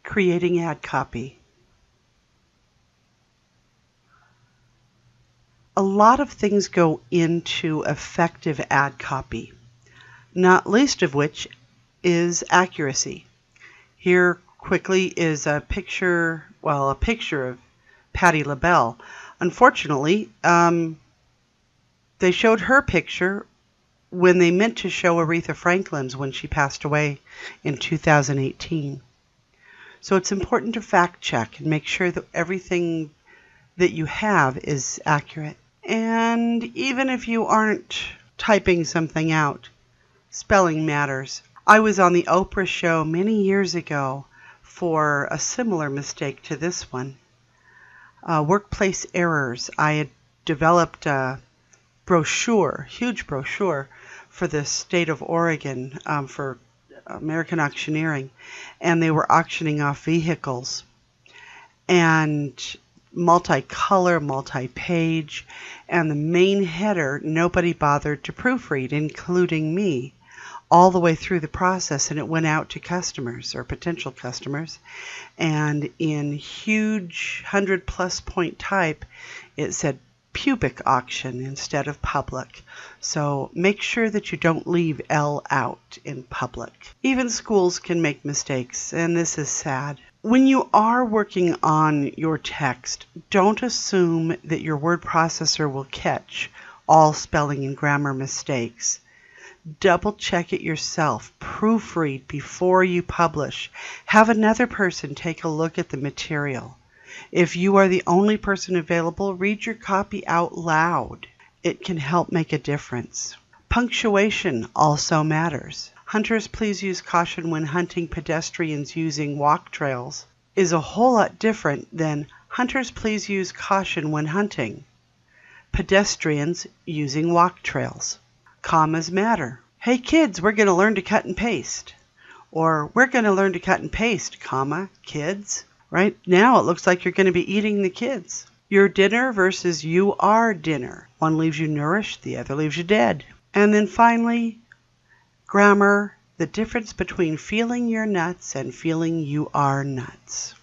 Creating ad copy. A lot of things go into effective ad copy, not least of which is accuracy. Here quickly is a picture of Patti LaBelle. Unfortunately, they showed her picture when they meant to show Aretha Franklin's when she passed away in 2018. So it's important to fact check and make sure that everything that you have is accurate. And even if you aren't typing something out, spelling matters. I was on the Oprah show many years ago for a similar mistake to this one. Workplace errors. I had developed a brochure, huge brochure, for the state of Oregon for American auctioneering, and they were auctioning off vehicles, and multicolor, multi-page, and the main header nobody bothered to proofread, including me, all the way through the process, and it went out to customers or potential customers, and in huge 100+ point type it said pubic auction instead of public. So make sure that you don't leave L out in public. Even schools can make mistakes, and this is sad. When you are working on your text, don't assume that your word processor will catch all spelling and grammar mistakes. Double check it yourself. Proofread before you publish. Have another person take a look at the material. If you are the only person available, read your copy out loud. It can help make a difference. Punctuation also matters. Hunters, please use caution when hunting pedestrians using walk trails is a whole lot different than hunters, please use caution when hunting pedestrians using walk trails. Commas matter. Hey kids, we're going to learn to cut and paste. Or we're going to learn to cut and paste, comma, kids. Right now it looks like you're going to be eating the kids. Your dinner versus you are dinner. One leaves you nourished, the other leaves you dead. And then finally, grammar, the difference between feeling you're nuts and feeling you are nuts.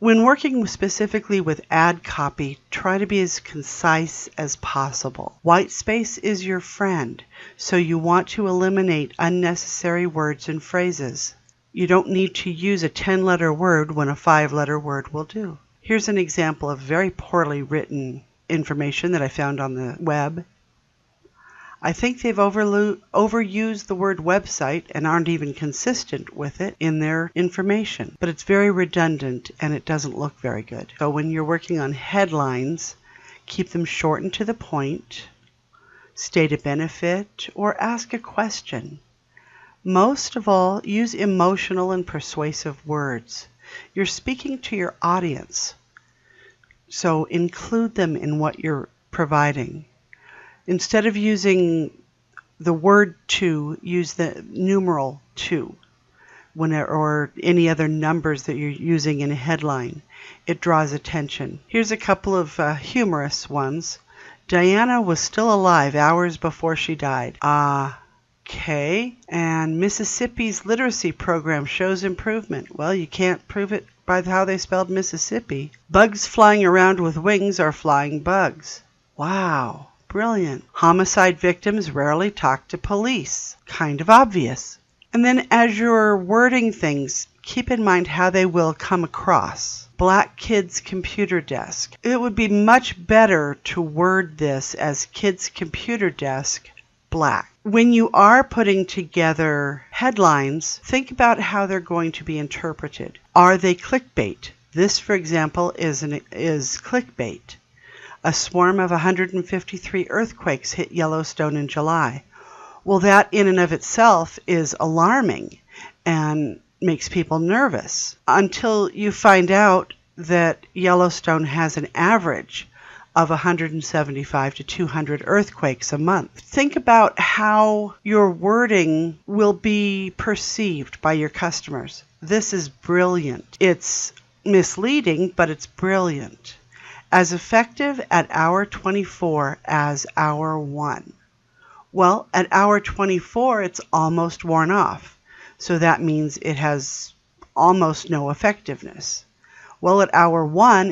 When working specifically with ad copy, try to be as concise as possible. White space is your friend, so you want to eliminate unnecessary words and phrases. You don't need to use a 10-letter word when a 5-letter word will do. Here's an example of very poorly written information that I found on the web. I think they've overused the word website and aren't even consistent with it in their information. But it's very redundant and it doesn't look very good. So when you're working on headlines, keep them short and to the point, state a benefit, or ask a question. Most of all, use emotional and persuasive words. You're speaking to your audience, so include them in what you're providing. Instead of using the word to, use the numeral 2 or any other numbers that you're using in a headline. It draws attention. Here's a couple of humorous ones. Diana was still alive hours before she died. Okay. And Mississippi's literacy program shows improvement. Well, you can't prove it by how they spelled Mississippi. Bugs flying around with wings are flying bugs. Wow. Brilliant. Homicide victims rarely talk to police. Kind of obvious. And then as you're wording things, keep in mind how they will come across. Black kids computer desk. It would be much better to word this as kids computer desk black. When you are putting together headlines, think about how they're going to be interpreted. Are they clickbait? This, for example, is clickbait. A swarm of 153 earthquakes hit Yellowstone in July. Well, that in and of itself is alarming and makes people nervous until you find out that Yellowstone has an average of 175 to 200 earthquakes a month. Think about how your wording will be perceived by your customers. This is brilliant. It's misleading, but it's brilliant. As effective at hour 24 as hour 1. Well, at hour 24, it's almost worn off. So that means it has almost no effectiveness. Well, at hour 1,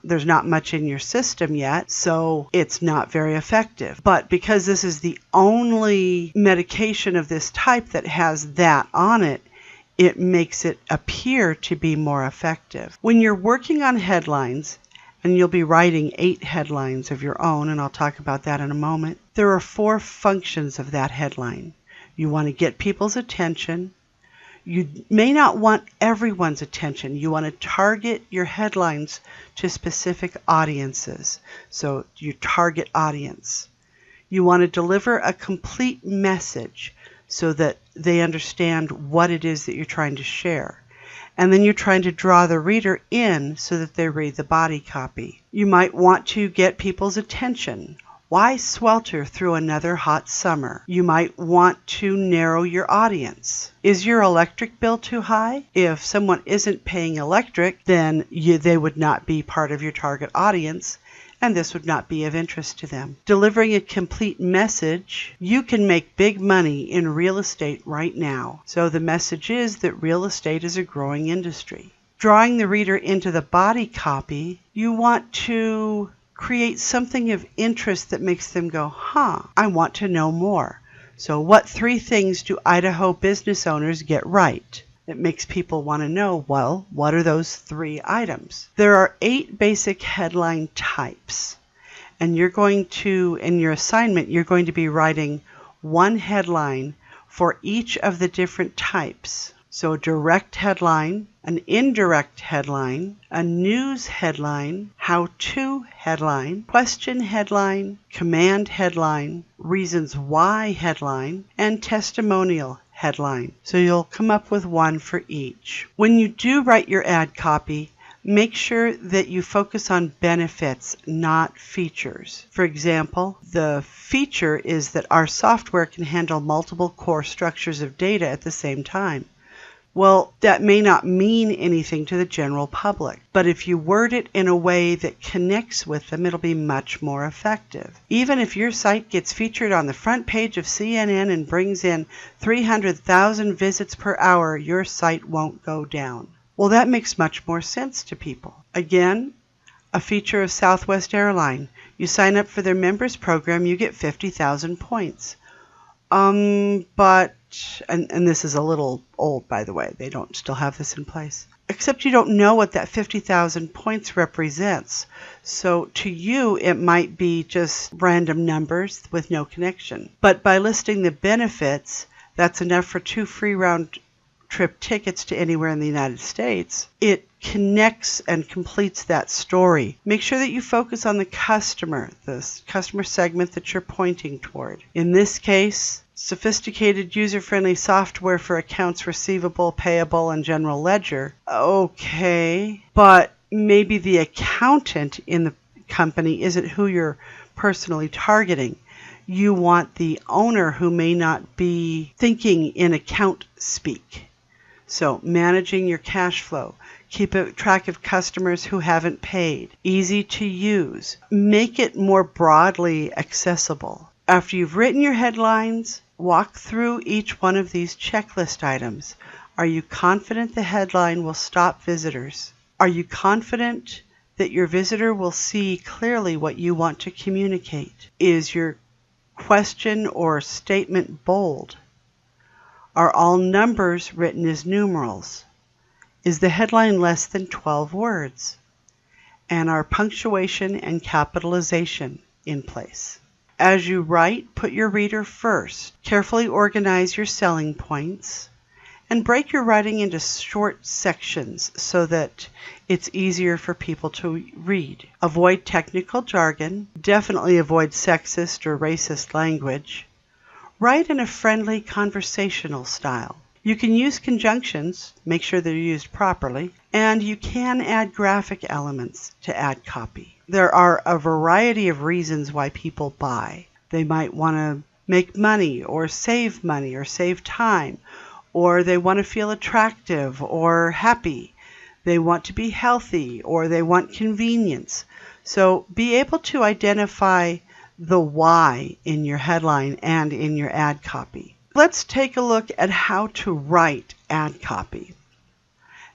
there's not much in your system yet, so it's not very effective. But because this is the only medication of this type that has that on it, it makes it appear to be more effective. When you're working on headlines, and you'll be writing 8 headlines of your own, and I'll talk about that in a moment, there are 4 functions of that headline. You want to get people's attention. You may not want everyone's attention. You want to target your headlines to specific audiences. So your target audience. You want to deliver a complete message so that they understand what it is that you're trying to share. And then you're trying to draw the reader in so that they read the body copy. You might want to get people's attention. Why swelter through another hot summer? You might want to narrow your audience. Is your electric bill too high? If someone isn't paying electric, then they would not be part of your target audience, and this would not be of interest to them. Delivering a complete message. You can make big money in real estate right now. So the message is that real estate is a growing industry. Drawing the reader into the body copy, you want to create something of interest that makes them go, I want to know more. So what 3 things do Idaho business owners get right? It makes people want to know, well, what are those 3 items? There are 8 basic headline types. And you're going to, in your assignment, you're going to be writing 1 headline for each of the different types. So direct headline, an indirect headline, a news headline, how-to headline, question headline, command headline, reasons why headline, and testimonial headline. So you'll come up with 1 for each. When you do write your ad copy, make sure that you focus on benefits, not features. For example, the feature is that our software can handle multiple core structures of data at the same time. Well, that may not mean anything to the general public, but if you word it in a way that connects with them, it'll be much more effective. Even if your site gets featured on the front page of CNN and brings in 300,000 visits per hour, your site won't go down. Well, that makes much more sense to people. Again, a feature of Southwest Airline. You sign up for their members program, you get 50,000 points. But this is a little old, by the way. They don't still have this in place. Except you don't know what that 50,000 points represents. So to you, it might be just random numbers with no connection. But by listing the benefits, that's enough for 2 free round-trip tickets to anywhere in the United States. It connects and completes that story. Make sure that you focus on the customer segment that you're pointing toward. In this case, sophisticated user-friendly software for accounts receivable, payable, and general ledger. Okay, but maybe the accountant in the company isn't who you're personally targeting. You want the owner who may not be thinking in account speak. So managing your cash flow. Keep a track of customers who haven't paid. Easy to use. Make it more broadly accessible. After you've written your headlines, walk through each one of these checklist items. Are you confident the headline will stop visitors? Are you confident that your visitor will see clearly what you want to communicate? Is your question or statement bold? Are all numbers written as numerals? Is the headline less than 12 words? And are punctuation and capitalization in place? As you write, put your reader first. Carefully organize your selling points and break your writing into short sections so that it's easier for people to read. Avoid technical jargon. Definitely avoid sexist or racist language. Write in a friendly conversational style. You can use conjunctions, make sure they're used properly, and you can add graphic elements to ad copy. There are a variety of reasons why people buy. They might want to make money or save time, or they want to feel attractive or happy. They want to be healthy, or they want convenience. So be able to identify the why in your headline and in your ad copy. Let's take a look at how to write ad copy.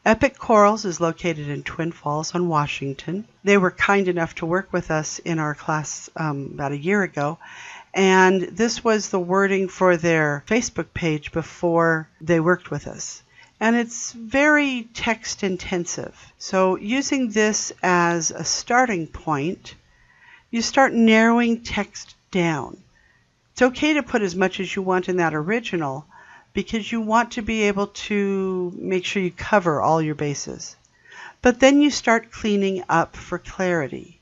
Epic Corals is located in Twin Falls on Washington. They were kind enough to work with us in our class about a year ago, and this was the wording for their Facebook page before they worked with us. And it's very text intensive. So using this as a starting point, you start narrowing text down. It's okay to put as much as you want in that original, because you want to be able to make sure you cover all your bases. But then you start cleaning up for clarity.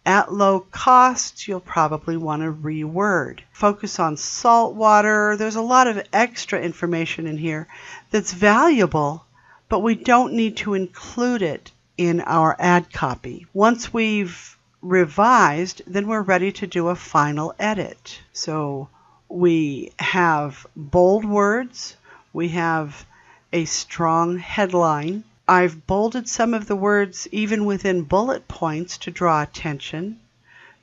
At low cost, you'll probably want to reword. Focus on salt water. There's a lot of extra information in here that's valuable, but we don't need to include it in our ad copy. Once we've revised, then we're ready to do a final edit. So we have bold words, we have a strong headline. I've bolded some of the words even within bullet points to draw attention.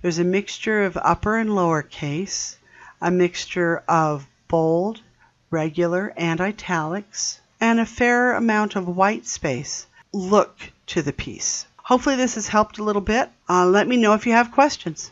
There's a mixture of upper and lower case, a mixture of bold, regular, and italics, and a fair amount of white space. Look to the piece. Hopefully this has helped a little bit. Let me know if you have questions.